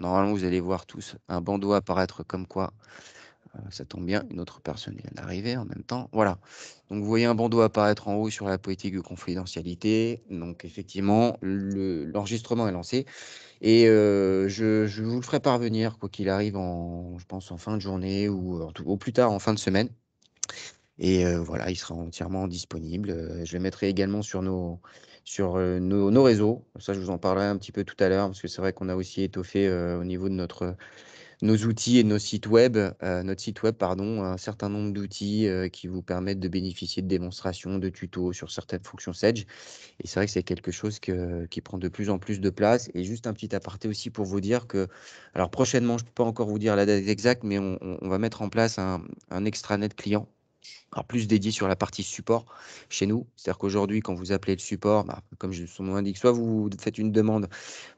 Normalement, vous allez voir tous un bandeau apparaître comme quoi, ça tombe bien, une autre personne vient d'arriver en même temps. Voilà. Donc, vous voyez un bandeau apparaître en haut sur la politique de confidentialité. Donc, effectivement, l'enregistrement est lancé. Et je vous le ferai parvenir, quoi qu'il arrive, je pense, en fin de journée ou au plus tard en fin de semaine. Et voilà, il sera entièrement disponible. Je le mettrai également sur nos réseaux. Ça, je vous en parlerai un petit peu tout à l'heure, parce que c'est vrai qu'on a aussi étoffé au niveau de nos outils et de nos sites web, notre site web, pardon, un certain nombre d'outils qui vous permettent de bénéficier de démonstrations, de tutos sur certaines fonctions Sedge. Et c'est vrai que c'est quelque chose qui prend de plus en plus de place. Et juste un petit aparté aussi pour vous dire que, alors prochainement, je ne peux pas encore vous dire la date exacte, mais on va mettre en place un extranet client. Alors plus dédié sur la partie support chez nous. C'est-à-dire qu'aujourd'hui, quand vous appelez le support, bah, comme son nom l'indique, soit vous faites une demande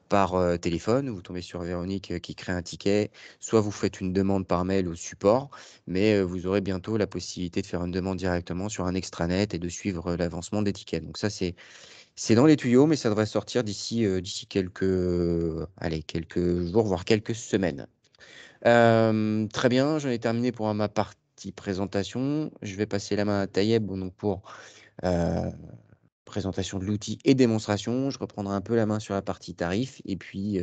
par téléphone, vous tombez sur Véronique qui crée un ticket, soit vous faites une demande par mail au support, mais vous aurez bientôt la possibilité de faire une demande directement sur un extranet et de suivre l'avancement des tickets. Donc ça, c'est dans les tuyaux, mais ça devrait sortir d'ici quelques jours, voire quelques semaines. Très bien, j'en ai terminé pour ma partie présentation. Je vais passer la main à Tayeb bon, donc pour euh, présentation de l'outil et démonstration. Je reprendrai un peu la main sur la partie tarif et puis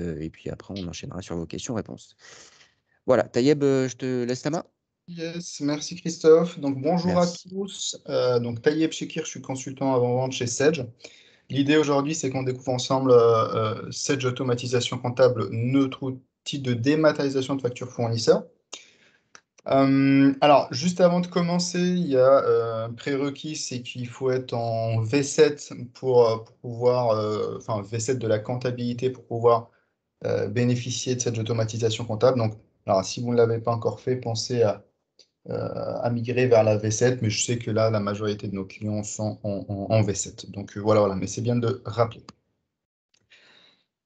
après, on enchaînera sur vos questions-réponses. Voilà, Tayeb, je te laisse la main. Yes, merci Christophe. Donc bonjour à Merci. tous. Donc Taïeb Chekir, je suis consultant avant-vente chez Sedge. L'idée aujourd'hui, c'est qu'on découvre ensemble Sedge Automatisation Comptable, notre outil de dématérialisation de factures fournisseurs. Alors, juste avant de commencer, il y a un prérequis, c'est qu'il faut être en V7 pour pouvoir, enfin V7 de la comptabilité pour pouvoir bénéficier de cette automatisation comptable. Donc, alors, si vous ne l'avez pas encore fait, pensez à migrer vers la V7, mais je sais que là, la majorité de nos clients sont en V7. Donc, voilà, mais c'est bien de le rappeler.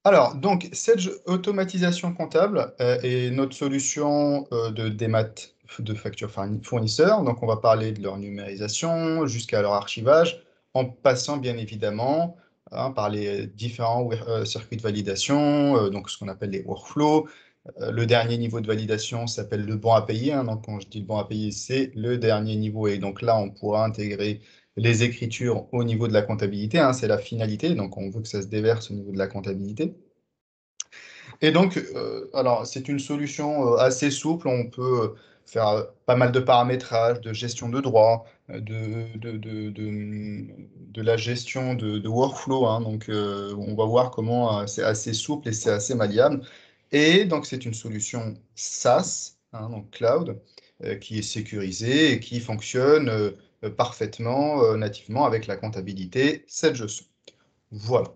Alors, donc, Sedge Automatisation Comptable est notre solution de démat de factures fournisseurs. Donc, on va parler de leur numérisation jusqu'à leur archivage, en passant bien évidemment par les différents circuits de validation, donc ce qu'on appelle les workflows. Le dernier niveau de validation s'appelle le bon à payer. Donc, quand je dis le bon à payer, c'est le dernier niveau. Et donc là, on pourra intégrer les écritures au niveau de la comptabilité. C'est la finalité. Donc, on veut que ça se déverse au niveau de la comptabilité. Et donc, alors, c'est une solution assez souple. On peut faire pas mal de paramétrage, de gestion de droits, de la gestion de workflow. Donc, on va voir comment c'est assez souple et c'est assez malléable. Et donc, c'est une solution SaaS, donc cloud, qui est sécurisée et qui fonctionne parfaitement, nativement avec la comptabilité 7 gestion. Voilà.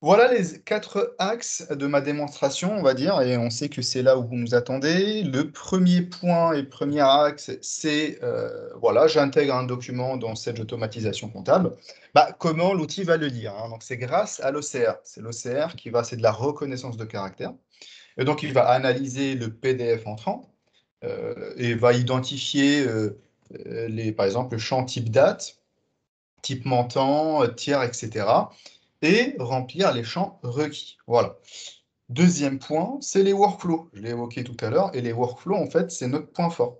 Voilà les quatre axes de ma démonstration, on va dire, et on sait que c'est là où vous nous attendez. Le premier point et premier axe, c'est, voilà, j'intègre un document dans cette automatisation comptable. Comment l'outil va le lire, Donc, c'est grâce à l'OCR. C'est l'OCR c'est de la reconnaissance de caractère. Et donc, il va analyser le PDF entrant et va identifier, par exemple, le champ type date, type montant, tiers, etc. et remplir les champs requis. Voilà. Deuxième point, c'est les workflows. Je l'ai évoqué tout à l'heure, et les workflows, en fait, c'est notre point fort.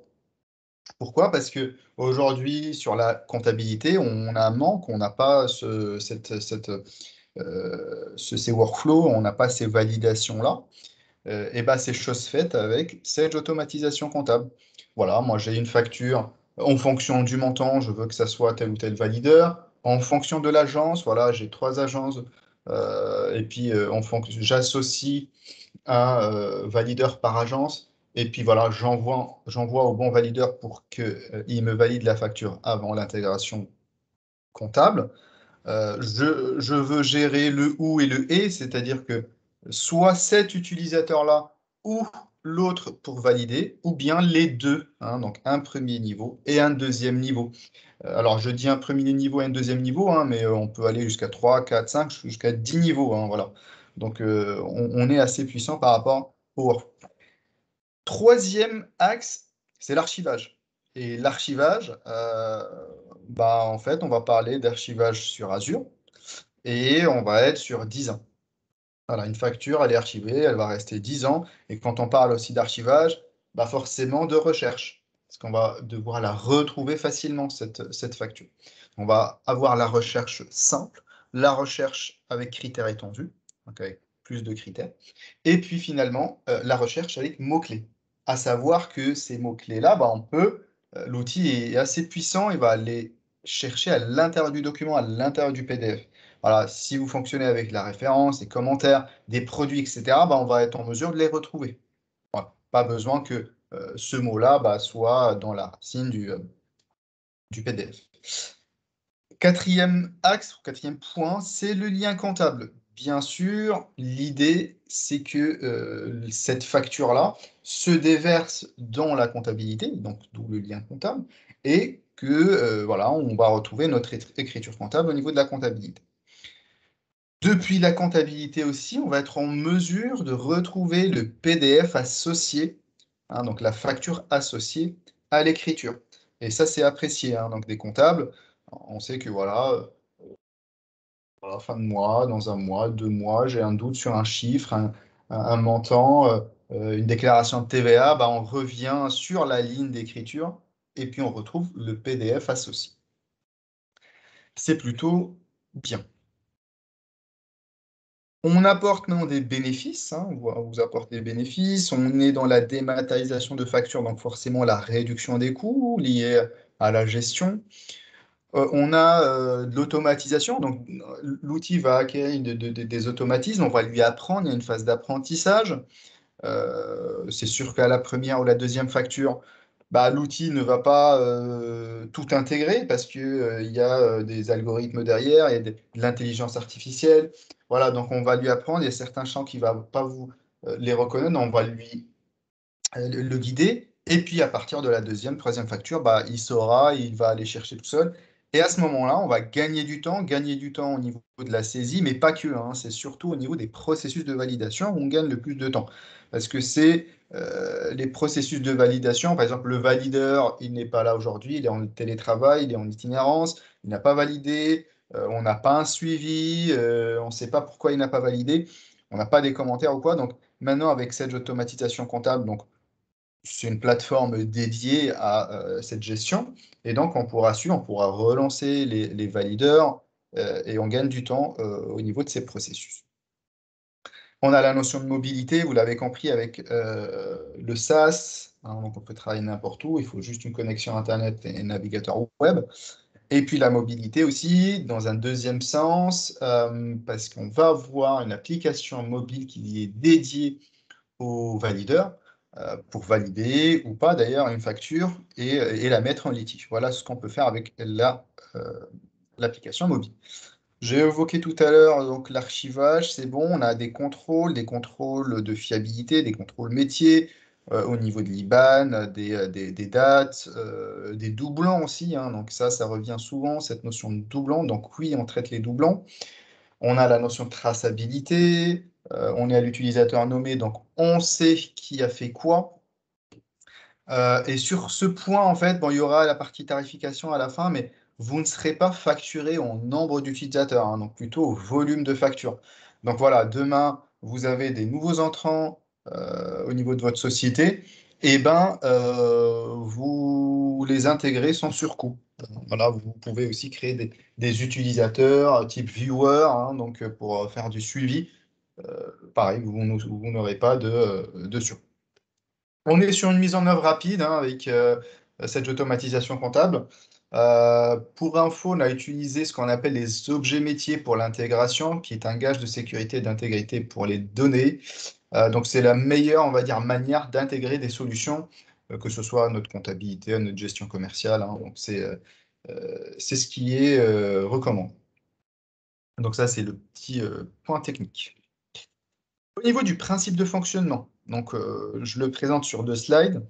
Pourquoi? Parce que aujourd'hui, sur la comptabilité, on a un manque, on n'a pas ces workflows, on n'a pas ces validations-là. Et ben, c'est chose faite avec Sage Automatisation Comptable. Voilà, moi j'ai une facture en fonction du montant, je veux que ça soit tel ou tel valideur. En fonction de l'agence, voilà, j'ai trois agences. Et puis j'associe un valideur par agence. Et puis voilà, j'envoie au bon valideur pour qu'il me valide la facture avant l'intégration comptable. Je veux gérer le ou et le et, c'est-à-dire que soit cet utilisateur-là ou l'autre pour valider, ou bien les deux, donc un premier niveau et un deuxième niveau. Alors, je dis un premier niveau et un deuxième niveau, mais on peut aller jusqu'à 3, 4, 5, jusqu'à 10 niveaux. Voilà. Donc, on est assez puissant par rapport au workflow. Troisième axe, c'est l'archivage. Et l'archivage, en fait, on va parler d'archivage sur Azure et on va être sur 10 ans. Voilà, une facture, elle est archivée, elle va rester 10 ans. Et quand on parle aussi d'archivage, bah forcément de recherche. Parce qu'on va devoir la retrouver facilement, cette facture. On va avoir la recherche simple, la recherche avec critères étendus, donc avec plus de critères. Et puis finalement, la recherche avec mots-clés. À savoir que ces mots-clés-là, bah, l'outil est assez puissant, il va aller chercher à l'intérieur du document, à l'intérieur du PDF. Voilà, si vous fonctionnez avec la référence, les commentaires, des produits, etc., bah, on va être en mesure de les retrouver. Voilà. Pas besoin que ce mot-là soit dans la racine du PDF. Quatrième axe, quatrième point, c'est le lien comptable. Bien sûr, l'idée, c'est que cette facture-là se déverse dans la comptabilité, donc d'où le lien comptable, et que voilà, on va retrouver notre écriture comptable au niveau de la comptabilité. Depuis la comptabilité aussi, on va être en mesure de retrouver le PDF associé, hein, donc la facture associée à l'écriture. Et ça, c'est apprécié, hein, donc des comptables. On sait que voilà, à la fin de mois, dans un mois, 2 mois, j'ai un doute sur un chiffre, un montant, une déclaration de TVA, bah, on revient sur la ligne d'écriture et puis on retrouve le PDF associé. C'est plutôt bien. On apporte maintenant des bénéfices, hein, on vous apporte des bénéfices. On est dans la dématérialisation de factures, donc forcément la réduction des coûts liés à la gestion. On a de l'automatisation, donc l'outil va acquérir des automatismes, on va lui apprendre, il y a une phase d'apprentissage. C'est sûr qu'à la première ou la deuxième facture, bah, l'outil ne va pas tout intégrer parce qu'il y a des algorithmes derrière, il y a de l'intelligence artificielle. Voilà, donc on va lui apprendre. Il y a certains champs qui ne va pas vous les reconnaître, on va lui le guider. Et puis à partir de la deuxième, troisième facture, bah, il saura, il va aller chercher tout seul. Et à ce moment-là, on va gagner du temps au niveau de la saisie, mais pas que, hein, c'est surtout au niveau des processus de validation où on gagne le plus de temps. Parce que c'est les processus de validation, par exemple, le valideur, il n'est pas là aujourd'hui, il est en télétravail, il est en itinérance, il n'a pas validé, on n'a pas un suivi, on ne sait pas pourquoi il n'a pas validé, on n'a pas des commentaires ou quoi. Donc maintenant, avec cette automatisation comptable, donc c'est une plateforme dédiée à cette gestion. Et donc, on pourra relancer les valideurs et on gagne du temps au niveau de ces processus. On a la notion de mobilité, vous l'avez compris, avec le SaaS. Hein, donc, on peut travailler n'importe où, il faut juste une connexion Internet et un navigateur web. Et puis la mobilité aussi, dans un deuxième sens, parce qu'on va avoir une application mobile qui est dédiée au valideur pour valider ou pas d'ailleurs une facture et la mettre en litige. Voilà ce qu'on peut faire avec l'application mobile. J'ai évoqué tout à l'heure donc l'archivage, c'est bon, on a des contrôles de fiabilité, des contrôles métiers au niveau de l'IBAN, des dates, des doublons aussi, hein, donc ça revient souvent, cette notion de doublon. Donc oui, on traite les doublons. On a la notion de traçabilité, on est à l'utilisateur nommé, donc on sait qui a fait quoi. Et sur ce point, en fait, bon, il y aura la partie tarification à la fin, mais vous ne serez pas facturé en nombre d'utilisateurs, hein, donc plutôt au volume de facture. Donc voilà, demain, vous avez des nouveaux entrants au niveau de votre société, et ben, vous les intégrez sans surcoût. Voilà, vous pouvez aussi créer des utilisateurs type viewer, hein, donc pour faire du suivi. Pareil, vous n'aurez pas de surcoût. On est sur une mise en œuvre rapide hein, avec cette automatisation comptable. Pour info, on a utilisé ce qu'on appelle les objets métiers pour l'intégration, qui est un gage de sécurité et d'intégrité pour les données. Donc, c'est la meilleure, on va dire, manière d'intégrer des solutions, que ce soit à notre comptabilité, à notre gestion commerciale. Hein. Donc, c'est ce qui est recommandé. Donc, ça, c'est le petit point technique. Au niveau du principe de fonctionnement, donc, je le présente sur 2 slides.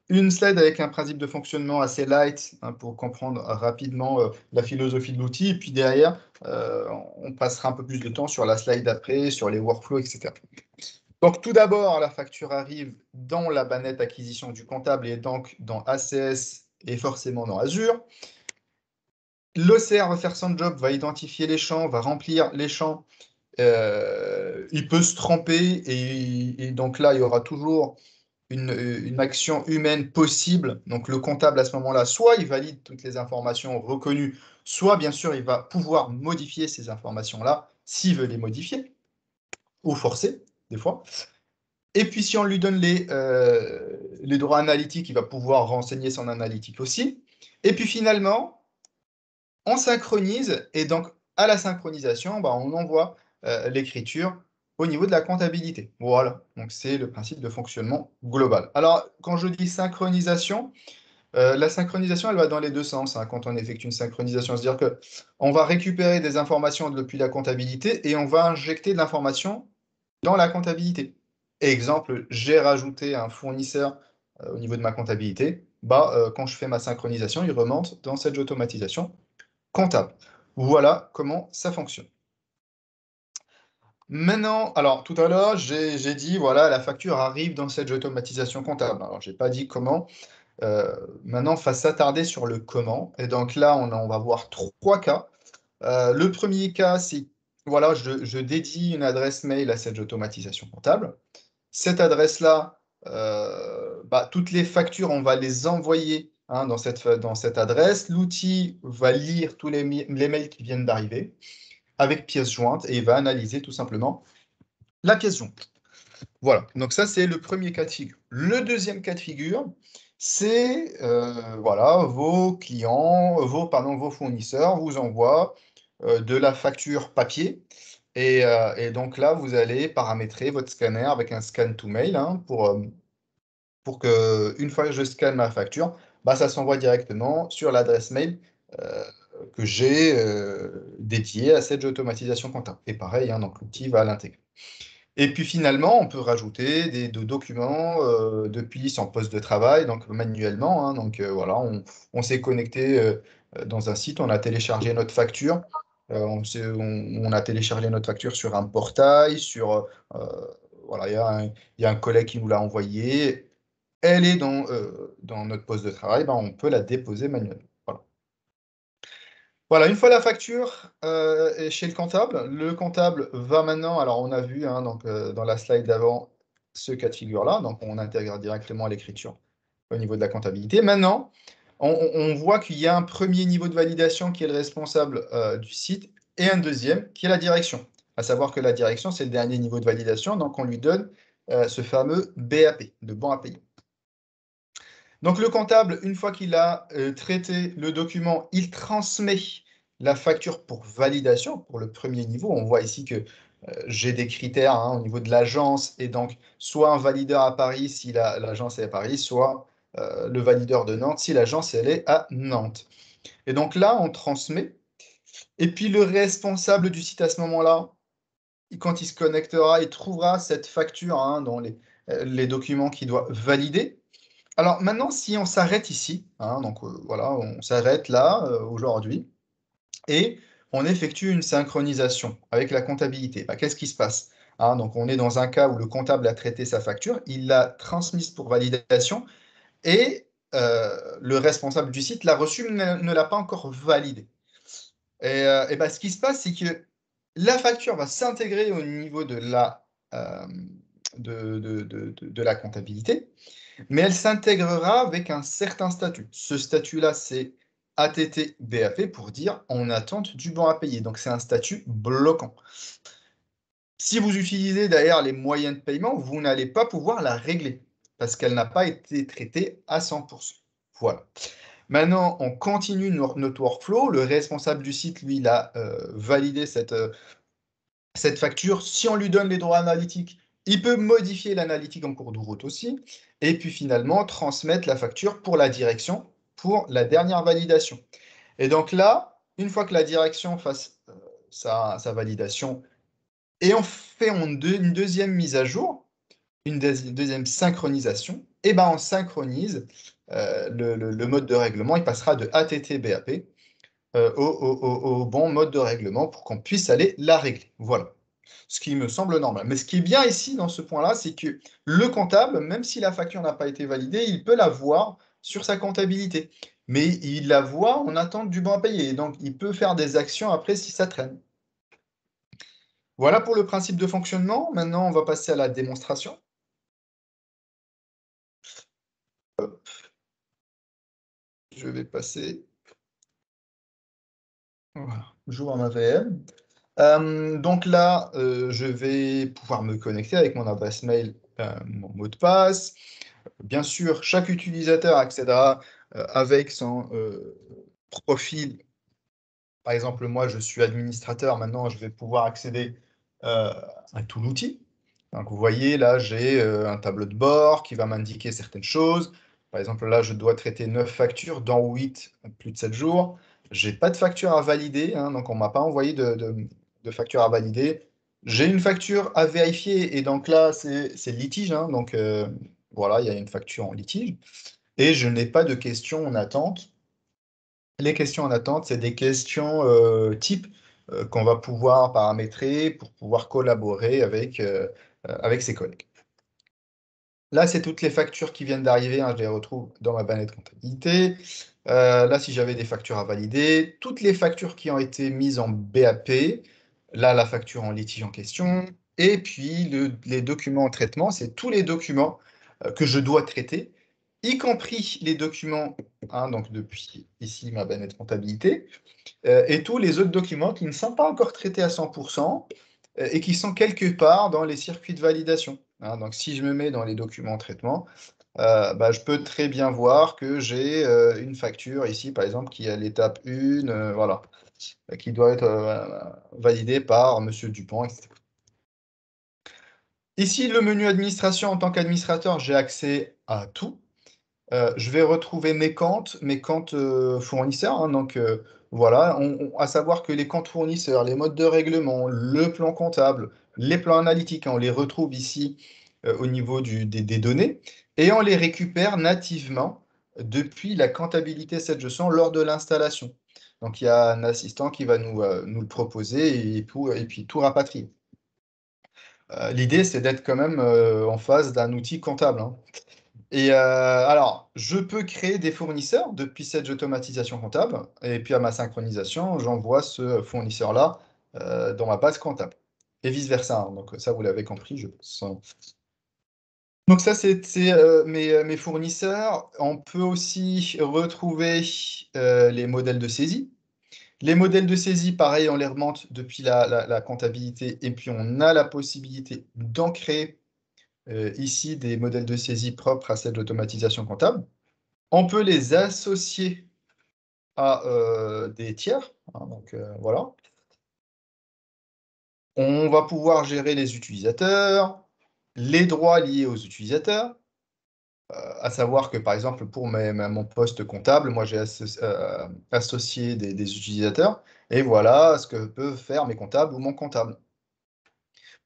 Une slide avec un principe de fonctionnement assez light hein, pour comprendre rapidement la philosophie de l'outil. Et puis derrière, on passera un peu plus de temps sur la slide d'après, sur les workflows, etc. Donc tout d'abord, la facture arrive dans la banette acquisition du comptable et donc dans ACS et forcément dans Azure. L'OCR va faire son job, va identifier les champs, va remplir les champs Il peut se tromper et donc là, il y aura toujours une action humaine possible. Donc le comptable, à ce moment-là, soit il valide toutes les informations reconnues, soit bien sûr, il va pouvoir modifier ces informations-là s'il veut les modifier, ou forcer, des fois. Et puis si on lui donne les droits analytiques, il va pouvoir renseigner son analytique aussi. Et puis finalement, on synchronise, et donc à la synchronisation, bah, on envoie l'écriture au niveau de la comptabilité. Voilà, donc c'est le principe de fonctionnement global. Alors, quand je dis synchronisation, la synchronisation, elle va dans les deux sens hein, quand on effectue une synchronisation. C'est-à-dire que on va récupérer des informations depuis la comptabilité et on va injecter de l'information dans la comptabilité. Exemple, j'ai rajouté un fournisseur au niveau de ma comptabilité. Bah, quand je fais ma synchronisation, il remonte dans cette automatisation comptable. Voilà comment ça fonctionne. Maintenant, alors tout à l'heure, j'ai dit, voilà, la facture arrive dans cette automatisation comptable. Alors, je n'ai pas dit comment. Maintenant, il faut s'attarder sur le comment. Et donc là, on va voir trois cas. Le premier cas, c'est, voilà, je dédie une adresse mail à cette automatisation comptable. Cette adresse-là, bah, toutes les factures, on va les envoyer hein, dans cette adresse. L'outil va lire tous les mails qui viennent d'arriver avec pièce jointe et il va analyser tout simplement la pièce jointe. Voilà, donc ça c'est le premier cas de figure. Le deuxième cas de figure, c'est voilà, vos clients, vos fournisseurs vous envoient de la facture papier. Et donc là, vous allez paramétrer votre scanner avec un scan to mail hein, pour que une fois que je scanne ma facture, bah, ça s'envoie directement sur l'adresse mail euh, que j'ai dédiée à cette automatisation comptable. Et pareil, hein, donc l'outil va l'intégrer. Et puis finalement, on peut rajouter des documents depuis son poste de travail, donc manuellement. Hein, donc voilà, on s'est connecté dans un site, on a téléchargé notre facture. On a téléchargé notre facture sur un portail, voilà, il y a un collègue qui nous l'a envoyé. Elle est dans notre poste de travail, ben, on peut la déposer manuellement. Voilà. Voilà, une fois la facture est chez le comptable va maintenant, alors on a vu hein, donc, dans la slide d'avant ce cas de figure-là, donc on intègre directement l'écriture au niveau de la comptabilité. Maintenant, on voit qu'il y a un premier niveau de validation qui est le responsable du site et un deuxième qui est la direction. À savoir que la direction, c'est le dernier niveau de validation, donc on lui donne ce fameux BAP, de bon à payer. Donc le comptable, une fois qu'il a traité le document, il transmet la facture pour validation, pour le premier niveau. On voit ici que j'ai des critères hein, au niveau de l'agence, et donc soit un valideur à Paris si l'agence est à Paris, soit le valideur de Nantes si l'agence elle est à Nantes. Et donc là, on transmet. Et puis le responsable du site à ce moment-là, quand il se connectera, il trouvera cette facture hein, dans les documents qu'il doit valider. Alors maintenant, si on s'arrête ici, hein, donc voilà, on s'arrête là aujourd'hui et on effectue une synchronisation avec la comptabilité. Bah, qu'est-ce qui se passe? Hein, donc on est dans un cas où le comptable a traité sa facture, il l'a transmise pour validation et le responsable du site l'a reçue mais ne l'a pas encore validée. Et bah, ce qui se passe, c'est que la facture va s'intégrer au niveau euh, de la comptabilité mais elle s'intégrera avec un certain statut. Ce statut-là, c'est ATT-BAP pour dire en attente du bon à payer. Donc, c'est un statut bloquant. Si vous utilisez d'ailleurs les moyens de paiement, vous n'allez pas pouvoir la régler parce qu'elle n'a pas été traitée à 100%. Voilà. Maintenant, on continue notre workflow. Le responsable du site, lui, il a validé cette facture. Si on lui donne les droits analytiques, il peut modifier l'analytique en cours de route aussi. Et puis finalement, transmettre la facture pour la direction pour la dernière validation. Et donc là, une fois que la direction fasse sa validation, et on fait une deuxième mise à jour, une deuxième synchronisation, et ben on synchronise le mode de règlement. Il passera de ATT-BAP au bon mode de règlement pour qu'on puisse aller la régler. Voilà. Ce qui me semble normal. Mais ce qui est bien ici dans ce point-là, c'est que le comptable, même si la facture n'a pas été validée, il peut la voir sur sa comptabilité. Mais il la voit en attente du bon à payer. Et donc, il peut faire des actions après si ça traîne. Voilà pour le principe de fonctionnement. Maintenant, on va passer à la démonstration. Je vais passer. Voilà, j'ouvre ma VM. Donc là, je vais pouvoir me connecter avec mon adresse mail, mon mot de passe. Bien sûr, chaque utilisateur accédera avec son profil. Par exemple, moi, je suis administrateur. Maintenant, je vais pouvoir accéder à tout l'outil. Donc, vous voyez, là, j'ai un tableau de bord qui va m'indiquer certaines choses. Par exemple, là, je dois traiter 9 factures dans 8, plus de 7 jours. Je n'ai pas de facture à valider, hein, donc on ne m'a pas envoyé de facture à valider. J'ai une facture à vérifier, et donc là, c'est litige. Hein, donc voilà, il y a une facture en litige. Et je n'ai pas de questions en attente. Les questions en attente, c'est des questions types qu'on va pouvoir paramétrer pour pouvoir collaborer avec ses collègues. Là, c'est toutes les factures qui viennent d'arriver, hein, je les retrouve dans ma banette comptabilité. Là, si j'avais des factures à valider, toutes les factures qui ont été mises en BAP, là, la facture en litige en question, et puis les documents en traitement, c'est tous les documents que je dois traiter, y compris les documents, hein, donc depuis ici ma banette comptabilité, et tous les autres documents qui ne sont pas encore traités à 100% et qui sont quelque part dans les circuits de validation. Hein. Donc, si je me mets dans les documents de traitement, bah, je peux très bien voir que j'ai une facture ici, par exemple, qui est à l'étape 1, voilà, qui doit être validée par Monsieur Dupont, etc. Ici, le menu administration, en tant qu'administrateur, j'ai accès à tout. Je vais retrouver mes comptes fournisseurs. Hein, donc voilà, à savoir que les comptes fournisseurs, les modes de règlement, le plan comptable, les plans analytiques, hein, on les retrouve ici au niveau des données et on les récupère nativement depuis la comptabilité 700 lors de l'installation. Donc il y a un assistant qui va nous le proposer et puis tout rapatrier. L'idée, c'est d'être quand même en phase d'un outil comptable. Hein. Et alors, je peux créer des fournisseurs depuis cette automatisation comptable, et puis à ma synchronisation, j'envoie ce fournisseur-là dans ma base comptable. Et vice-versa. Hein. Donc ça, vous l'avez compris, je pense. Donc ça, c'est mes fournisseurs. On peut aussi retrouver les modèles de saisie. Les modèles de saisie, pareil, on les remonte depuis la comptabilité, et puis on a la possibilité d'en créer ici des modèles de saisie propres à cette automatisation comptable. On peut les associer à des tiers. Hein, donc voilà. On va pouvoir gérer les utilisateurs, les droits liés aux utilisateurs, à savoir que par exemple pour mon poste comptable, moi j'ai associé des utilisateurs, et voilà ce que peuvent faire mes comptables ou mon comptable.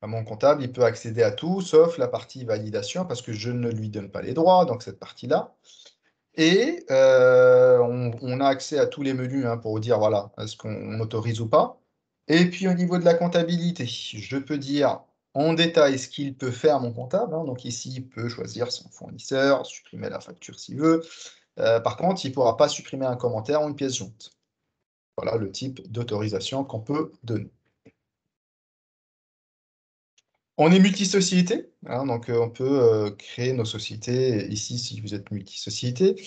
Mon comptable, il peut accéder à tout, sauf la partie validation, parce que je ne lui donne pas les droits, donc cette partie-là. Et on a accès à tous les menus hein, pour dire voilà, est-ce qu'on autorise ou pas. Et puis au niveau de la comptabilité, je peux dire en détail ce qu'il peut faire mon comptable. Hein. Donc ici, il peut choisir son fournisseur, supprimer la facture s'il veut. Par contre, il ne pourra pas supprimer un commentaire ou une pièce jointe. Voilà le type d'autorisation qu'on peut donner. On est multi-société, hein, donc on peut créer nos sociétés ici si vous êtes multi-société.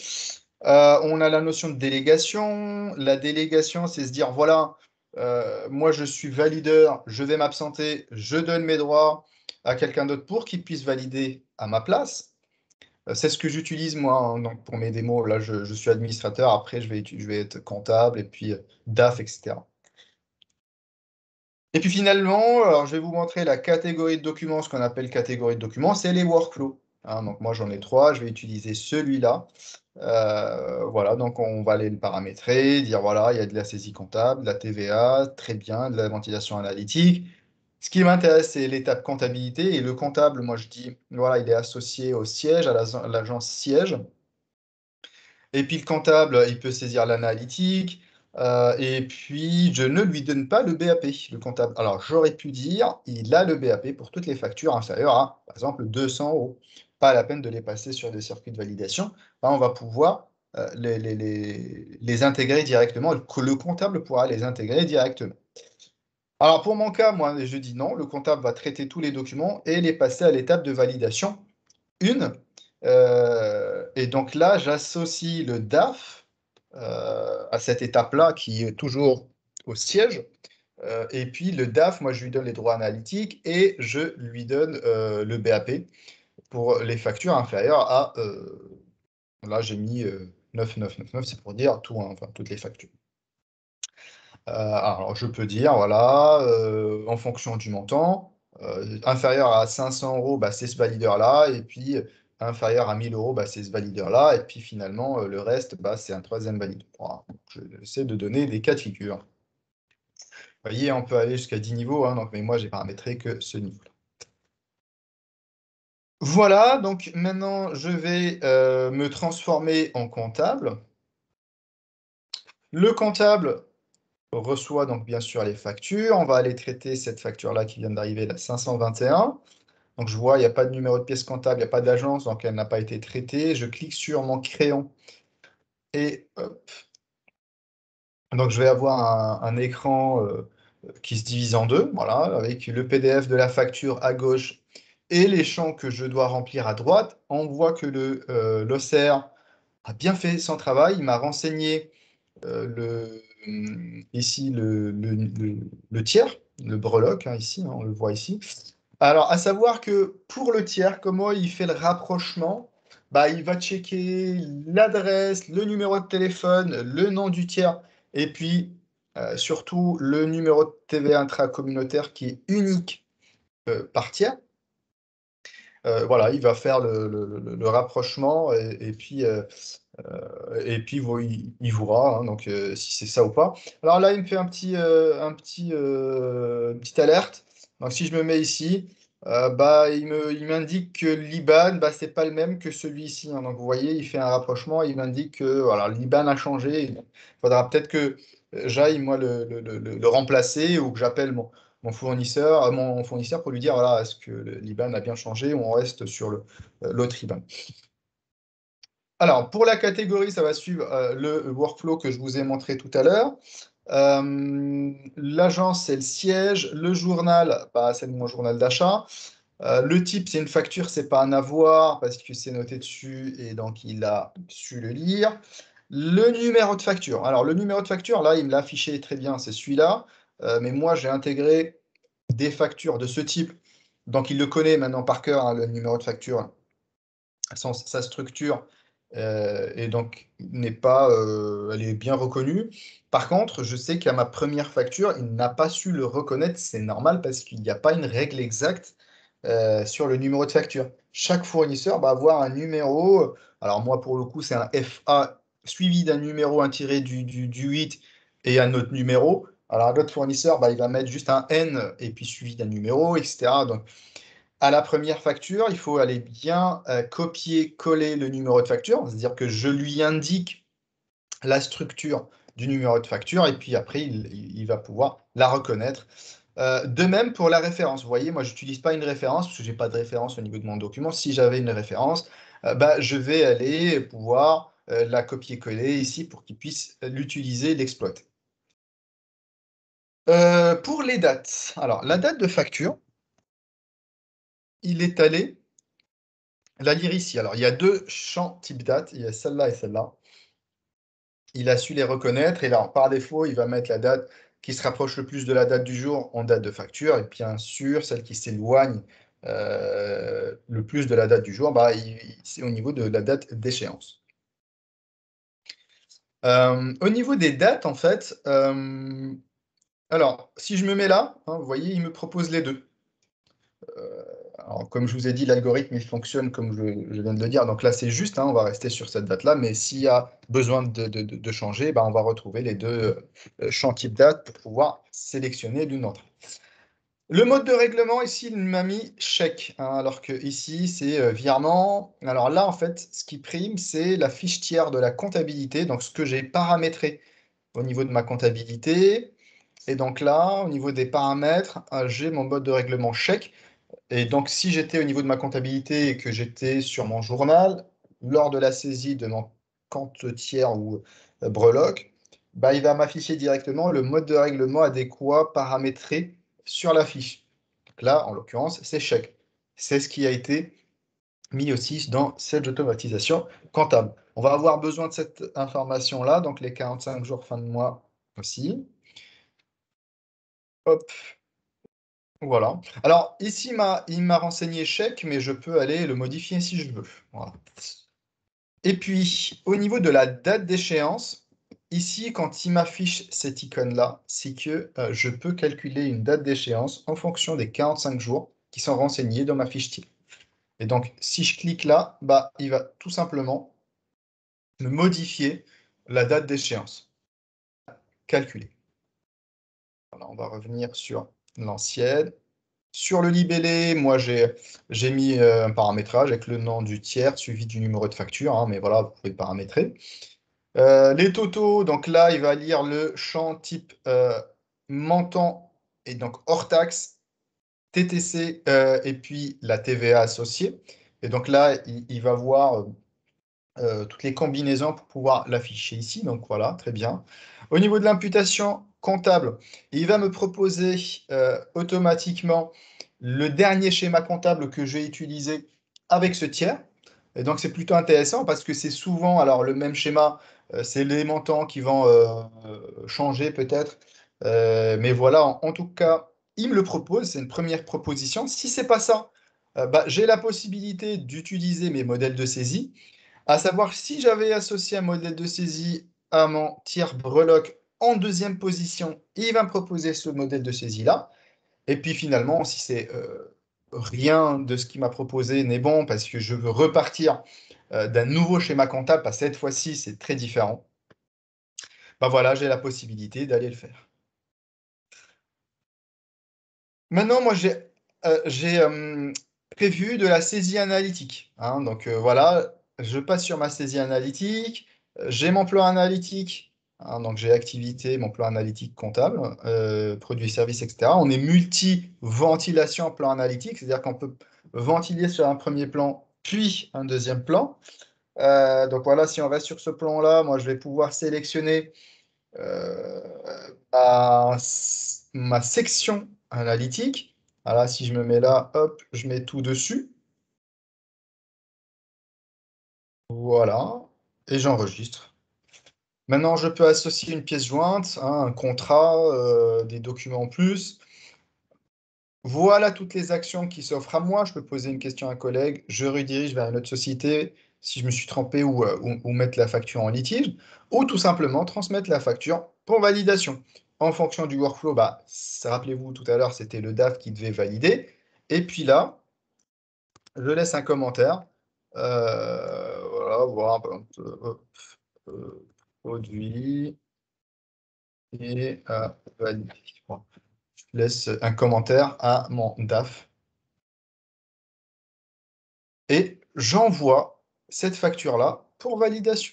On a la notion de délégation. La délégation, c'est se dire, voilà, moi je suis valideur, je vais m'absenter, je donne mes droits à quelqu'un d'autre pour qu'il puisse valider à ma place. C'est ce que j'utilise moi hein, donc pour mes démos. Là, je suis administrateur, après je vais être comptable et puis DAF, etc. Et puis finalement, alors je vais vous montrer la catégorie de documents, ce qu'on appelle catégorie de documents, c'est les workflows. Hein, donc moi j'en ai trois, je vais utiliser celui-là. Voilà, donc on va aller le paramétrer, dire voilà, il y a de la saisie comptable, de la TVA, très bien, de la ventilation analytique. Ce qui m'intéresse, c'est l'étape comptabilité. Et le comptable, moi je dis, voilà, il est associé au siège, à l'agence siège. Et puis le comptable, il peut saisir l'analytique. Et puis, je ne lui donne pas le BAP, le comptable. Alors, j'aurais pu dire, il a le BAP pour toutes les factures inférieures à, par exemple, 200 euros. Pas la peine de les passer sur des circuits de validation. Là, on va pouvoir les intégrer directement. Le comptable pourra les intégrer directement. Alors pour mon cas, moi, je dis non, le comptable va traiter tous les documents et les passer à l'étape de validation 1. Et donc là, j'associe le DAF à cette étape-là qui est toujours au siège. Et puis le DAF, moi, je lui donne les droits analytiques et je lui donne le BAP pour les factures inférieures à, là, j'ai mis 9999, c'est pour dire tout, hein, enfin, toutes les factures. Alors, je peux dire, voilà, en fonction du montant, inférieur à 500 euros, bah, c'est ce valideur-là, et puis inférieur à 1000 euros, bah, c'est ce valideur-là, et puis finalement, le reste, bah, c'est un troisième valideur. Voilà. Donc, j'essaie de donner des cas de figure. Vous voyez, on peut aller jusqu'à 10 niveaux, hein, donc, mais moi, j'ai paramétré que ce niveau-là. Voilà, donc maintenant, je vais me transformer en comptable. Le comptable reçoit donc bien sûr les factures. On va aller traiter cette facture-là qui vient d'arriver, la 521. Donc je vois, il n'y a pas de numéro de pièce comptable, il n'y a pas d'agence, donc elle n'a pas été traitée. Je clique sur mon crayon et hop. Donc je vais avoir un écran qui se divise en deux, voilà, avec le PDF de la facture à gauche et les champs que je dois remplir à droite. On voit que l'OCR a bien fait son travail. Il m'a renseigné ici le tiers, le breloque, hein, ici, hein, on le voit ici. Alors, à savoir que pour le tiers, comment il fait le rapprochement? Bah, il va checker l'adresse, le numéro de téléphone, le nom du tiers, et puis surtout le numéro de TVA intracommunautaire qui est unique par tiers. Voilà, il va faire le rapprochement et puis il verra hein, donc, si c'est ça ou pas. Alors là, il me fait une petite alerte. Donc si je me mets ici, bah, il m'indique que l'IBAN, bah, c'est pas le même que celui-ci, hein. Donc vous voyez, il fait un rapprochement, il m'indique que voilà, l'IBAN a changé. Il faudra peut-être que j'aille moi le remplacer ou que j'appelle mon fournisseur pour lui dire voilà, est-ce que l'IBAN a bien changé ou on reste sur l'autre IBAN. Alors, pour la catégorie, ça va suivre le workflow que je vous ai montré tout à l'heure. L'agence, c'est le siège. Le journal, bah, c'est mon journal d'achat. Le type, c'est une facture, c'est pas un avoir parce que c'est noté dessus et donc il a su le lire. Le numéro de facture. Alors, le numéro de facture, là, il me l'a affiché très bien, c'est celui-là. Mais moi, j'ai intégré des factures de ce type. Donc, il le connaît maintenant par cœur, hein, le numéro de facture, sa structure, et donc n'est pas, elle est bien reconnue. Par contre, je sais qu'à ma première facture, il n'a pas su le reconnaître. C'est normal parce qu'il n'y a pas une règle exacte sur le numéro de facture. Chaque fournisseur va avoir un numéro. Alors moi, pour le coup, c'est un FA suivi d'un numéro, un tiré du 8 et un autre numéro. Alors l'autre fournisseur, bah, il va mettre juste un N et puis suivi d'un numéro, etc. Donc à la première facture, il faut aller bien copier-coller le numéro de facture, c'est-à-dire que je lui indique la structure du numéro de facture et puis après, il va pouvoir la reconnaître. De même pour la référence. Vous voyez, moi, je n'utilise pas une référence parce que je n'ai pas de référence au niveau de mon document. Si j'avais une référence, bah, je vais aller pouvoir la copier-coller ici pour qu'il puisse l'utiliser, l'exploiter. Pour les dates. Alors, la date de facture, il est allé la lire ici. Alors, il y a deux champs type date. Il y a celle-là et celle-là. Il a su les reconnaître. Et là, par défaut, il va mettre la date qui se rapproche le plus de la date du jour en date de facture. Et bien sûr, celle qui s'éloigne le plus de la date du jour, bah, c'est au niveau de la date d'échéance. Au niveau des dates, en fait, alors, si je me mets là, hein, vous voyez, il me propose les deux. Alors, comme je vous ai dit, l'algorithme, il fonctionne comme je viens de le dire. Donc là, c'est juste, hein, on va rester sur cette date-là. Mais s'il y a besoin de changer, bah, on va retrouver les deux champs type date pour pouvoir sélectionner l'une d'entre elles. Le mode de règlement, ici, il m'a mis chèque, hein, alors que ici, c'est virement. Alors là, en fait, ce qui prime, c'est la fiche tiers de la comptabilité, donc ce que j'ai paramétré au niveau de ma comptabilité. Et donc là, au niveau des paramètres, j'ai mon mode de règlement chèque. Et donc, si j'étais au niveau de ma comptabilité et que j'étais sur mon journal, lors de la saisie de mon compte tiers ou breloque, bah, il va m'afficher directement le mode de règlement adéquat paramétré sur la fiche. Donc là, en l'occurrence, c'est chèque. C'est ce qui a été mis aussi dans cette automatisation comptable. On va avoir besoin de cette information-là, donc les 45 jours fin de mois aussi. Hop, voilà. Alors ici, il m'a renseigné chèque, mais je peux aller le modifier si je veux. Voilà. Et puis, au niveau de la date d'échéance, ici, quand il m'affiche cette icône-là, c'est que je peux calculer une date d'échéance en fonction des 45 jours qui sont renseignés dans ma fiche type. Et donc, si je clique là, bah, il va tout simplement me modifier la date d'échéance. Calculer. Voilà, on va revenir sur l'ancienne. Sur le libellé, moi, j'ai mis un paramétrage avec le nom du tiers suivi du numéro de facture, hein, mais voilà, vous pouvez paramétrer. Les totaux, donc là, il va lire le champ type montant et donc hors taxe, TTC et puis la TVA associée. Et donc là, il va voir toutes les combinaisons pour pouvoir l'afficher ici. Donc voilà, très bien. Au niveau de l'imputation comptable, il va me proposer automatiquement le dernier schéma comptable que j'ai utilisé avec ce tiers. Et donc c'est plutôt intéressant parce que c'est souvent alors le même schéma, c'est les montants qui vont changer peut-être. Mais voilà, en tout cas, il me le propose, c'est une première proposition. Si c'est pas ça, bah, j'ai la possibilité d'utiliser mes modèles de saisie. À savoir, si j'avais associé un modèle de saisie à mon tiers breloque en deuxième position, il va me proposer ce modèle de saisie-là. Et puis finalement, si c'est rien de ce qu'il m'a proposé n'est bon parce que je veux repartir d'un nouveau schéma comptable, bah, cette fois-ci, c'est très différent. Bah voilà, j'ai la possibilité d'aller le faire. Maintenant, moi, j'ai prévu de la saisie analytique, hein. Donc voilà, je passe sur ma saisie analytique. J'ai mon plan analytique, hein. Donc j'ai activité, mon plan analytique comptable, produits, services, etc. On est multi-ventilation plan analytique, c'est-à-dire qu'on peut ventiler sur un premier plan, puis un deuxième plan. Donc voilà, si on va sur ce plan-là, moi, je vais pouvoir sélectionner euh, ma, ma section analytique. Voilà, si je me mets là, hop, je mets tout dessus. Voilà, et j'enregistre. Maintenant, je peux associer une pièce jointe, hein, un contrat, des documents en plus. Voilà toutes les actions qui s'offrent à moi. Je peux poser une question à un collègue, je redirige vers une autre société si je me suis trompé ou mettre la facture en litige, ou tout simplement transmettre la facture pour validation. En fonction du workflow, bah, rappelez-vous tout à l'heure, c'était le DAF qui devait valider. Et puis là, je laisse un commentaire. Voilà, voir par exemple, produit et valider. Bon, je laisse un commentaire à mon DAF. Et j'envoie cette facture-là pour validation.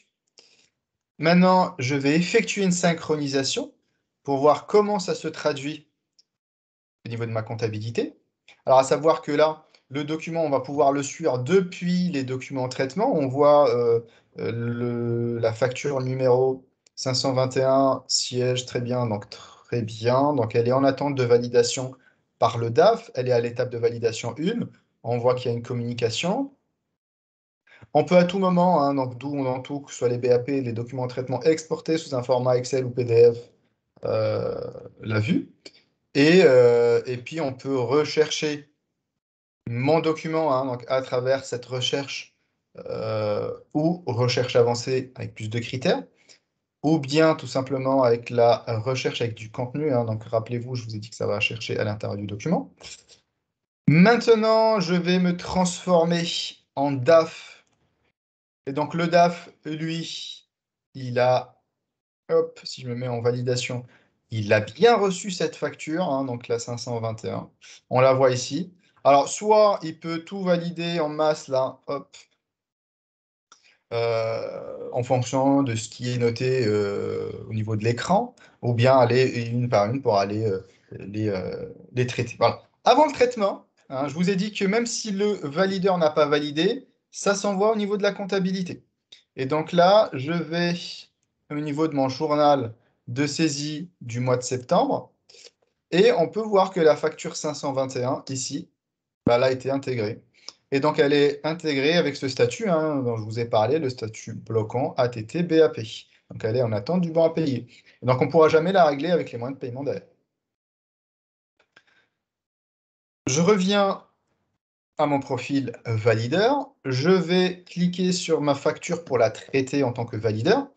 Maintenant, je vais effectuer une synchronisation pour voir comment ça se traduit au niveau de ma comptabilité. Alors, à savoir que là, le document, on va pouvoir le suivre depuis les documents en traitement. On voit la facture numéro 521, siège, très bien, donc très bien. Donc, elle est en attente de validation par le DAF. Elle est à l'étape de validation 1. On voit qu'il y a une communication. On peut à tout moment, hein, donc d'où dans tout, que ce soit les BAP, les documents de traitement, exporter sous un format Excel ou PDF euh, la vue. Et puis on peut rechercher mon document, hein, donc à travers cette recherche ou recherche avancée avec plus de critères, ou bien tout simplement avec la recherche avec du contenu, hein. Donc rappelez-vous, je vous ai dit que ça va chercher à l'intérieur du document. Maintenant, je vais me transformer en DAF. Et donc le DAF, lui, il a, hop, si je me mets en validation, il a bien reçu cette facture, hein, donc la 521. On la voit ici. Alors, soit il peut tout valider en masse, là, hop, en fonction de ce qui est noté au niveau de l'écran, ou bien aller une par une pour aller les traiter. Voilà. Avant le traitement, hein, je vous ai dit que même si le valideur n'a pas validé, ça s'envoie au niveau de la comptabilité. Et donc là, je vais au niveau de mon journal de saisie du mois de septembre. Et on peut voir que la facture 521, ici, bah, elle a été intégrée. Et donc, elle est intégrée avec ce statut hein, dont je vous ai parlé, le statut bloquant ATT-BAP. Donc, elle est en attente du bon à payer. Et donc, on ne pourra jamais la régler avec les moyens de paiement derrière. Je reviens à mon profil valideur. Je vais cliquer sur ma facture pour la traiter en tant que valideur.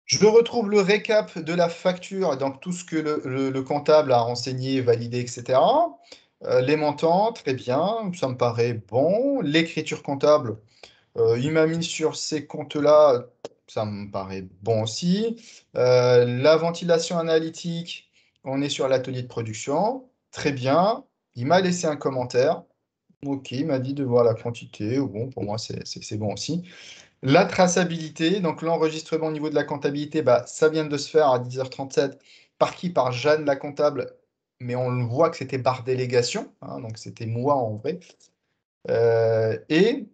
Je retrouve le récap de la facture, donc tout ce que le comptable a renseigné, validé, etc. Les montants, très bien, ça me paraît bon. L'écriture comptable, il m'a mis sur ces comptes-là, ça me paraît bon aussi. La ventilation analytique, on est sur l'atelier de production, très bien. Il m'a laissé un commentaire. Ok, il m'a dit de voir la quantité. Bon, pour moi, c'est bon aussi. La traçabilité, donc l'enregistrement au niveau de la comptabilité, bah, ça vient de se faire à 10h37. Par qui? Par Jeanne, la comptable. Mais on le voit que c'était par délégation, hein, donc c'était moi en vrai. Et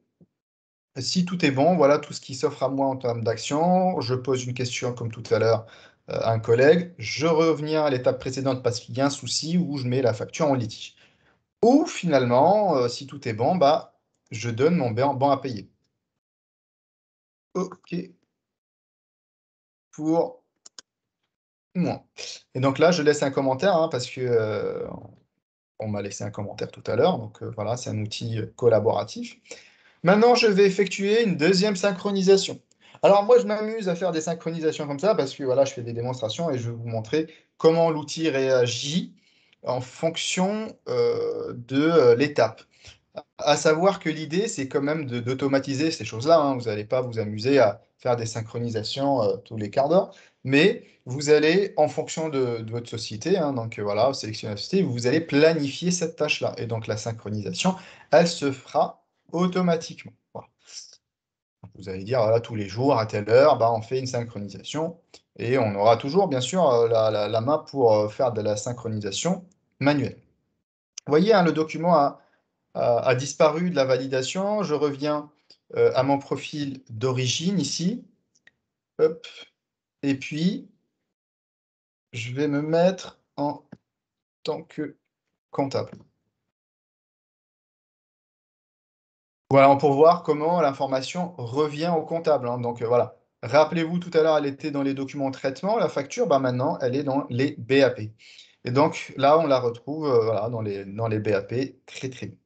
si tout est bon, voilà tout ce qui s'offre à moi en termes d'action. Je pose une question comme tout à l'heure à un collègue. Je reviens à l'étape précédente parce qu'il y a un souci où je mets la facture en litige. Ou finalement, si tout est bon, bah, je donne mon banc à payer. OK pour moi. Et donc là, je laisse un commentaire hein, parce que on m'a laissé un commentaire tout à l'heure. Donc voilà, c'est un outil collaboratif. Maintenant, je vais effectuer une deuxième synchronisation. Alors moi, je m'amuse à faire des synchronisations comme ça parce que voilà, je fais des démonstrations et je vais vous montrer comment l'outil réagit en fonction de l'étape. À savoir que l'idée, c'est quand même d'automatiser ces choses-là, hein. Vous n'allez pas vous amuser à faire des synchronisations tous les quarts d'heure, mais vous allez, en fonction de votre société, hein, donc voilà, vous sélectionnez la société, vous allez planifier cette tâche-là. Et donc la synchronisation, elle se fera automatiquement. Voilà. Vous allez dire, voilà, tous les jours, à telle heure, bah, on fait une synchronisation. Et on aura toujours, bien sûr, la main pour faire de la synchronisation manuelle. Vous voyez, hein, le document a disparu de la validation. Je reviens à mon profil d'origine ici. Hop. Et puis, je vais me mettre en tant que comptable. Voilà, pour voir comment l'information revient au comptable, hein. Donc voilà. Rappelez-vous, tout à l'heure, elle était dans les documents de traitement. La facture, bah, maintenant, elle est dans les BAP. Et donc là, on la retrouve voilà, dans les BAP. Très, très bien.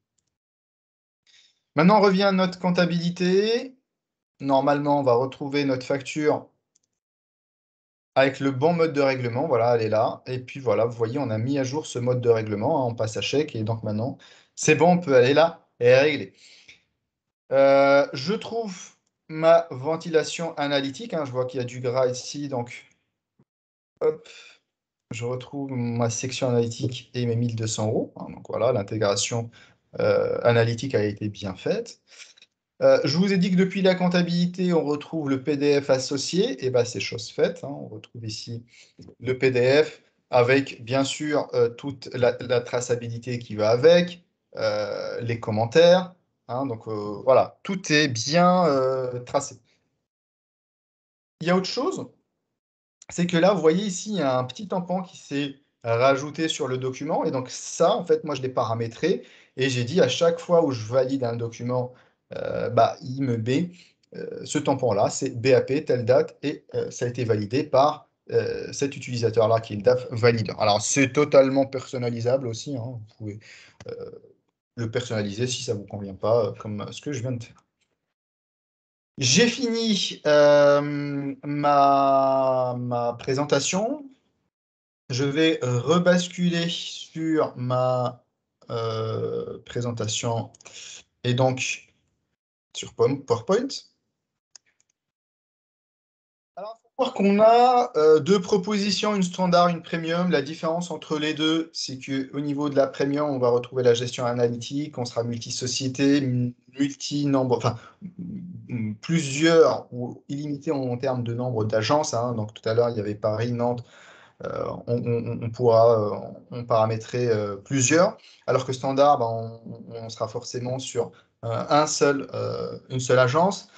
Maintenant, on revient à notre comptabilité. Normalement, on va retrouver notre facture avec le bon mode de règlement, voilà, elle est là. Et puis voilà, vous voyez, on a mis à jour ce mode de règlement, hein, on passe à chèque, et donc maintenant, c'est bon, on peut aller là et régler. Je trouve ma ventilation analytique, hein, je vois qu'il y a du gras ici, donc hop, je retrouve ma section analytique et mes 1200 €. Hein, donc voilà, l'intégration analytique a été bien faite. Je vous ai dit que depuis la comptabilité, on retrouve le PDF associé, et ben c'est chose faite, hein, on retrouve ici le PDF avec bien sûr toute la traçabilité qui va avec, les commentaires, hein, donc voilà, tout est bien tracé. Il y a autre chose, c'est que là, vous voyez ici, il y a un petit tampon qui s'est rajouté sur le document, et donc ça, en fait, moi, je l'ai paramétré, et j'ai dit à chaque fois où je valide un document, bah, il me met ce tampon-là, c'est BAP, telle date, et ça a été validé par cet utilisateur-là, qui est le DAF valideur. Alors, c'est totalement personnalisable aussi, hein, vous pouvez le personnaliser si ça ne vous convient pas, comme ce que je viens de faire. J'ai fini ma présentation. Je vais rebasculer sur ma présentation et donc sur PowerPoint. Alors, il faut voir qu'on a deux propositions, une standard, une premium. La différence entre les deux, c'est qu'au niveau de la premium, on va retrouver la gestion analytique, on sera multi-société, multi-nombre, enfin, plusieurs ou illimité en termes de nombre d'agences, hein. Donc tout à l'heure, il y avait Paris, Nantes. On pourra paramétrer plusieurs, alors que standard, bah, on sera forcément sur une seule agence.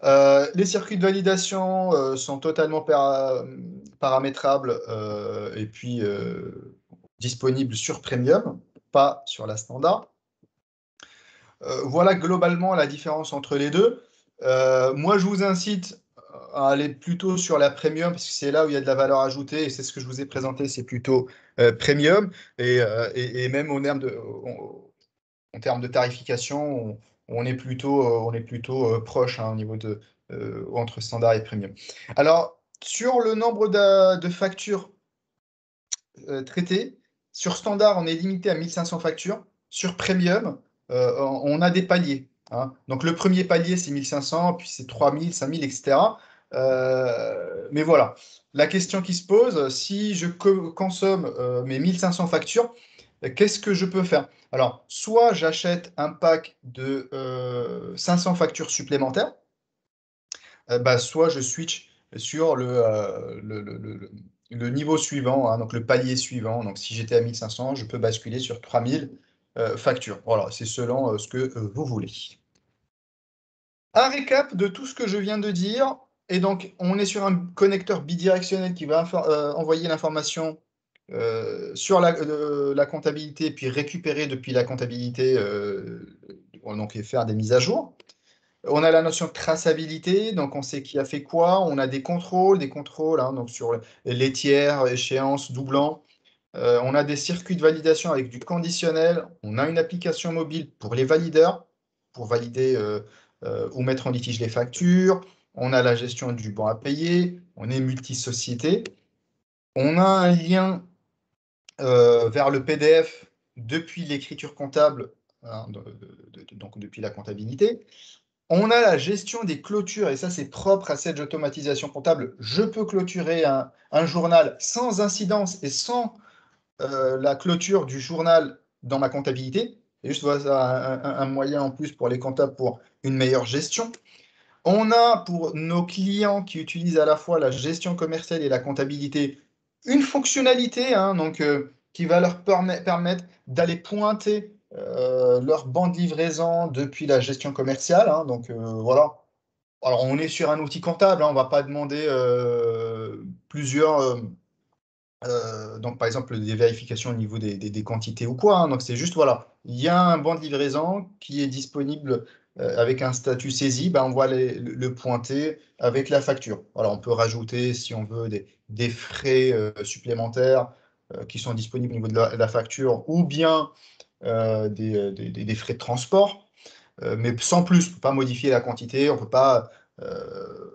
Les circuits de validation sont totalement paramétrables et puis disponibles sur Premium, pas sur la standard. Voilà globalement la différence entre les deux. Moi, je vous incite à aller plutôt sur la Premium parce que c'est là où il y a de la valeur ajoutée et c'est ce que je vous ai présenté, c'est plutôt Premium et même en termes de tarification, on est plutôt proche hein, au niveau entre standard et premium. Alors, sur le nombre de factures traitées, sur standard, on est limité à 1500 factures. Sur premium, on a des paliers. Hein. Donc, le premier palier, c'est 1500, puis c'est 3000, 5000, etc. Mais voilà, la question qui se pose, si je consomme mes 1500 factures, qu'est-ce que je peux faire? Alors, soit j'achète un pack de 500 factures supplémentaires, bah, soit je switch sur le niveau suivant, hein, donc le palier suivant. Donc, si j'étais à 1500, je peux basculer sur 3000 factures. Voilà, c'est selon ce que vous voulez. Un récap de tout ce que je viens de dire. Et donc, on est sur un connecteur bidirectionnel qui va envoyer l'information sur la comptabilité, puis récupérer depuis la comptabilité donc, et faire des mises à jour. On a la notion de traçabilité, donc on sait qui a fait quoi. On a des contrôles hein, donc sur les tiers, échéances, doublants. On a des circuits de validation avec du conditionnel. On a une application mobile pour les valideurs, pour valider ou mettre en litige les factures. On a la gestion du bon à payer. On est multi-société. On a un lien vers le PDF depuis l'écriture comptable, hein, donc depuis la comptabilité. On a la gestion des clôtures, et ça c'est propre à cette automatisation comptable. Je peux clôturer un journal sans incidence et sans la clôture du journal dans ma comptabilité. Et juste voilà, un moyen en plus pour les comptables pour une meilleure gestion. On a pour nos clients qui utilisent à la fois la gestion commerciale et la comptabilité une fonctionnalité hein, donc, qui va leur permettre d'aller pointer leur banc de livraison depuis la gestion commerciale. Hein, donc voilà. Alors on est sur un outil comptable, hein, on ne va pas demander plusieurs. Donc, par exemple, des vérifications au niveau des quantités ou quoi. Hein. Donc, c'est juste, voilà, il y a un banc de livraison qui est disponible avec un statut saisi. Ben, on va le pointer avec la facture. Voilà, on peut rajouter, si on veut, des frais supplémentaires qui sont disponibles au niveau de la facture ou bien des frais de transport. Mais sans plus, on ne peut pas modifier la quantité, on ne peut pas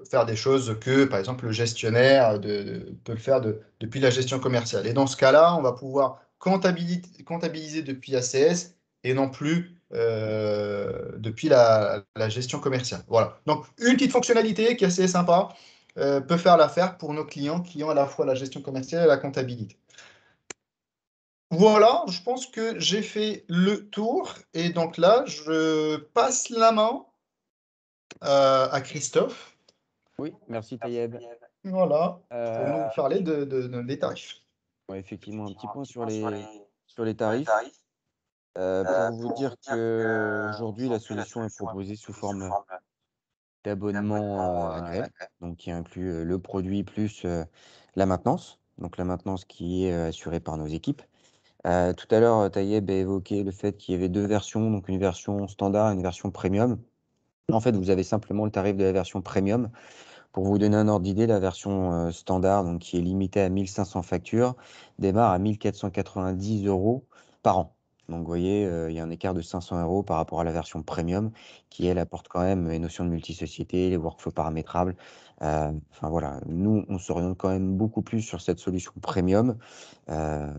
faire des choses que, par exemple, le gestionnaire peut le faire depuis la gestion commerciale. Et dans ce cas-là, on va pouvoir comptabiliser depuis ACS et non plus depuis la gestion commerciale. Voilà. Donc, une petite fonctionnalité qui est assez sympa peut faire l'affaire pour nos clients qui ont à la fois la gestion commerciale et la comptabilité. Voilà, je pense que j'ai fait le tour. Et donc là, je passe la main à Christophe. Oui, merci Tayeb. Voilà, pour nous Euh, parler des tarifs. ouais, effectivement, un petit point sur les tarifs. Pour vous dire que aujourd'hui, la solution est proposée sous forme d'abonnement annuel, donc qui inclut le produit plus la maintenance, donc la maintenance qui est assurée par nos équipes. Tout à l'heure, Tayeb a évoqué le fait qu'il y avait deux versions, donc une version standard et une version premium. En fait, vous avez simplement le tarif de la version premium. Pour vous donner un ordre d'idée, la version standard, donc qui est limitée à 1500 factures, démarre à 1490 euros par an. Donc, vous voyez, il y a un écart de 500 euros par rapport à la version premium, qui, elle, apporte quand même les notions de multisociété, les workflows paramétrables. Enfin, voilà, nous, on s'oriente quand même beaucoup plus sur cette solution premium. Euh,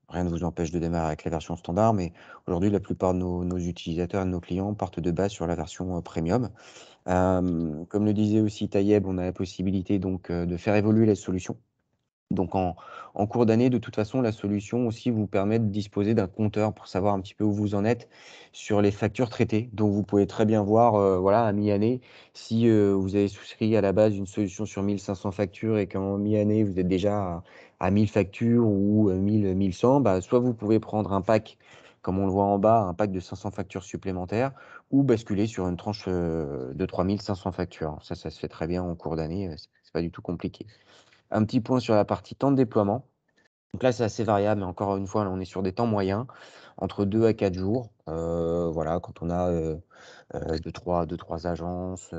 Rien ne vous empêche de démarrer avec la version standard, mais aujourd'hui, la plupart de nos utilisateurs et de nos clients partent de base sur la version premium. Comme le disait aussi Tayeb, on a la possibilité donc de faire évoluer la solution. Donc en cours d'année, de toute façon, la solution aussi vous permet de disposer d'un compteur pour savoir un petit peu où vous en êtes sur les factures traitées. Donc vous pouvez très bien voir voilà, à mi-année si vous avez souscrit à la base une solution sur 1500 factures et qu'en mi-année vous êtes déjà à 1000 factures ou 1000, 1100, bah, soit vous pouvez prendre un pack comme on le voit en bas, un pack de 500 factures supplémentaires, ou basculer sur une tranche de 3500 factures. Ça se fait très bien en cours d'année, c'est pas du tout compliqué. Un petit point sur la partie temps de déploiement. Donc là, c'est assez variable, mais encore une fois, là, on est sur des temps moyens, entre 2 à 4 jours. Voilà, quand on a 2-3 agences,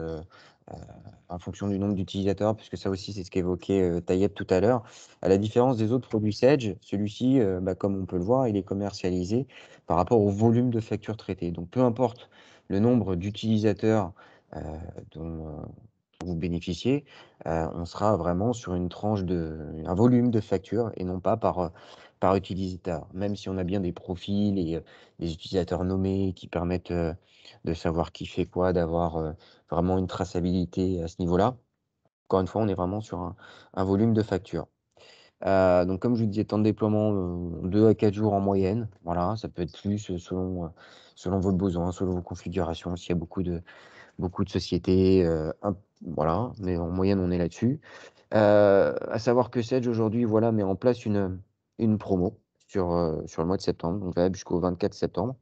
en fonction du nombre d'utilisateurs, puisque ça aussi, c'est ce qu'évoquait Tayeb tout à l'heure. À la différence des autres produits Sage, celui-ci, comme on peut le voir, il est commercialisé par rapport au volume de factures traitées. Donc, peu importe le nombre d'utilisateurs euh, dont vous bénéficiez, on sera vraiment sur une tranche un volume de factures et non pas par utilisateur. Même si on a bien des profils et des utilisateurs nommés qui permettent de savoir qui fait quoi, d'avoir vraiment une traçabilité à ce niveau-là. Encore une fois, on est vraiment sur un volume de factures. Donc, comme je vous disais, temps de déploiement, 2 à 4 jours en moyenne. Voilà, ça peut être plus selon vos besoins, selon vos configurations. S'il y a beaucoup de sociétés, voilà, mais en moyenne, on est là-dessus. À savoir que Sedge aujourd'hui, voilà, met en place une promo sur le mois de septembre, donc valable jusqu'au 24 septembre.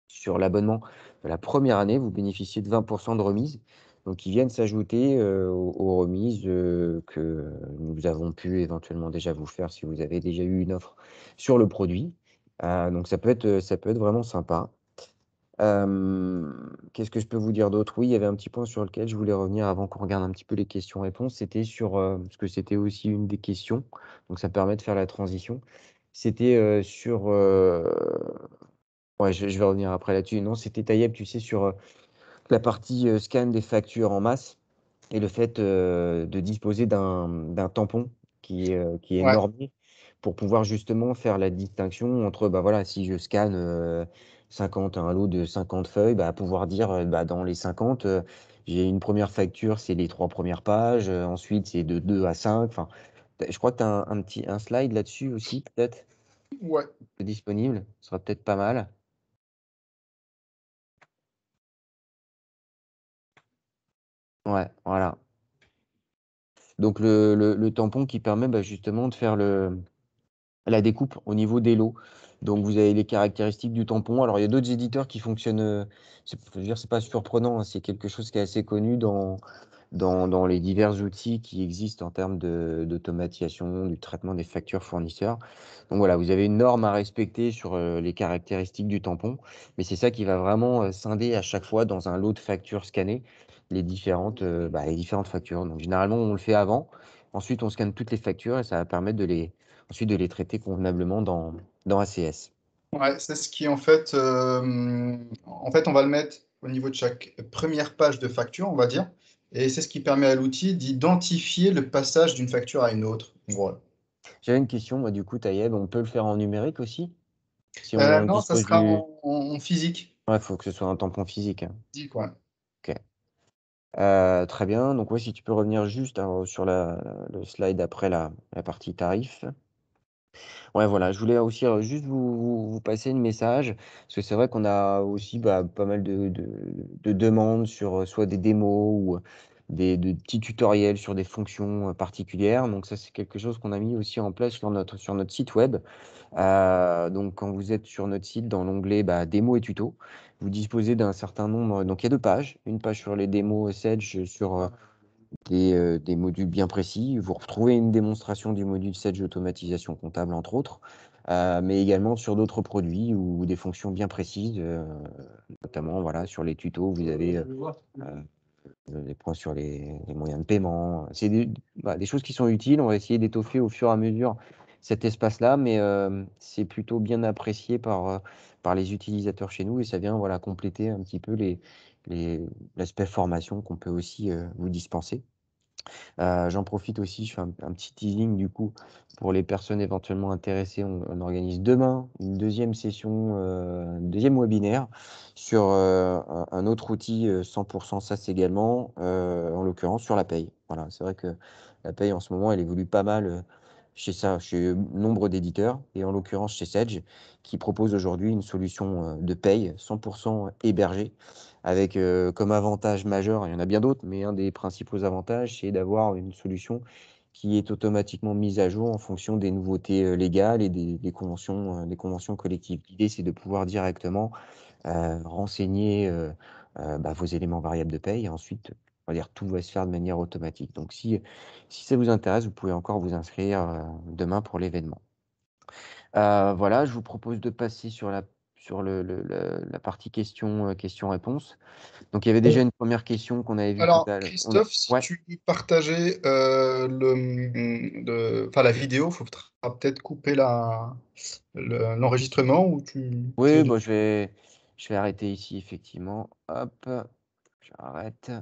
Sur l'abonnement de la première année, vous bénéficiez de 20% de remise, donc qui viennent s'ajouter aux remises que nous avons pu éventuellement déjà vous faire si vous avez déjà eu une offre sur le produit. Donc ça peut être vraiment sympa. Qu'est-ce que je peux vous dire d'autre? Oui, il y avait un petit point sur lequel je voulais revenir avant qu'on regarde un petit peu les questions-réponses. C'était sur, parce que c'était aussi une des questions, donc ça permet de faire la transition. C'était sur, ouais, je vais revenir après là-dessus. Non, c'était Tayeb, tu sais, sur la partie scan des factures en masse et le fait de disposer d'un tampon qui est Ouais, normé pour pouvoir justement faire la distinction entre, bah voilà, si je scanne 50, un lot de 50 feuilles, bah, pouvoir dire bah, dans les 50, j'ai une première facture, c'est les 3 premières pages, ensuite c'est de 2 à 5. Enfin, je crois que tu as un slide là-dessus aussi, peut-être, ouais. disponible, ce sera peut-être pas mal. Ouais, voilà. Donc le tampon qui permet bah, justement de faire la découpe au niveau des lots. Donc vous avez les caractéristiques du tampon. Alors il y a d'autres éditeurs qui fonctionnent, je veux dire, c'est pas surprenant, hein, c'est quelque chose qui est assez connu dans les divers outils qui existent en termes d'automatisation, du traitement des factures fournisseurs. Donc voilà, vous avez une norme à respecter sur les caractéristiques du tampon, mais c'est ça qui va vraiment scinder à chaque fois dans un lot de factures scannées les différentes factures. Donc généralement, on le fait avant. Ensuite, on scanne toutes les factures et ça va permettre ensuite de les traiter convenablement dans ACS. Ouais, c'est ce qui, en fait, on va le mettre au niveau de chaque première page de facture, on va dire, et c'est ce qui permet à l'outil d'identifier le passage d'une facture à une autre. Voilà. J'avais une question, moi, du coup, Taïeb, on peut le faire en numérique aussi? Si on Non, ça dispose sera du. en physique. Ouais, il faut que ce soit un tampon physique, hein. Physique, ouais. Ok. Très bien. Donc, ouais, si tu peux revenir juste sur le slide après la partie tarif. Ouais, voilà, je voulais aussi juste vous passer le message, parce que c'est vrai qu'on a aussi pas mal de demandes sur soit des démos ou de petits tutoriels sur des fonctions particulières. Donc ça, c'est quelque chose qu'on a mis aussi en place sur notre site web. Donc quand vous êtes sur notre site, dans l'onglet démos et tutos, vous disposez d'un certain nombre. Donc il y a 2 pages, une page sur les démos Sedge sur des modules bien précis. Vous retrouvez une démonstration du module Sedge automatisation comptable, entre autres, mais également sur d'autres produits ou des fonctions bien précises, notamment voilà, sur les tutos, vous avez des points sur les moyens de paiement. C'est des choses qui sont utiles. On va essayer d'étoffer au fur et à mesure cet espace-là, mais c'est plutôt bien apprécié par les utilisateurs chez nous et ça vient voilà, compléter un petit peu les, l'aspect formation qu'on peut aussi vous dispenser. J'en profite aussi, je fais un petit teasing du coup pour les personnes éventuellement intéressées. On organise demain une deuxième session, un deuxième webinaire sur un autre outil 100% SaaS également, en l'occurrence sur la paye. Voilà, c'est vrai que la paye en ce moment, elle évolue pas mal chez nombre d'éditeurs et en l'occurrence chez Sedge qui propose aujourd'hui une solution de paye 100% hébergée avec comme avantage majeur, il y en a bien d'autres, mais un des principaux avantages, c'est d'avoir une solution qui est automatiquement mise à jour en fonction des nouveautés légales et des conventions collectives. L'idée, c'est de pouvoir directement renseigner vos éléments variables de paye. Et ensuite, on va dire, tout va se faire de manière automatique. Donc, si ça vous intéresse, vous pouvez encore vous inscrire demain pour l'événement. Voilà, je vous propose de passer sur la partie questions-réponses. Donc, il y avait déjà une première question qu'on avait vue tout Alors, à l'heure. Christophe, si Ouais, tu partageais la vidéo, il faudra peut-être couper l'enregistrement ou tu es oui, de... bon, je vais arrêter ici, effectivement. Hop, j'arrête.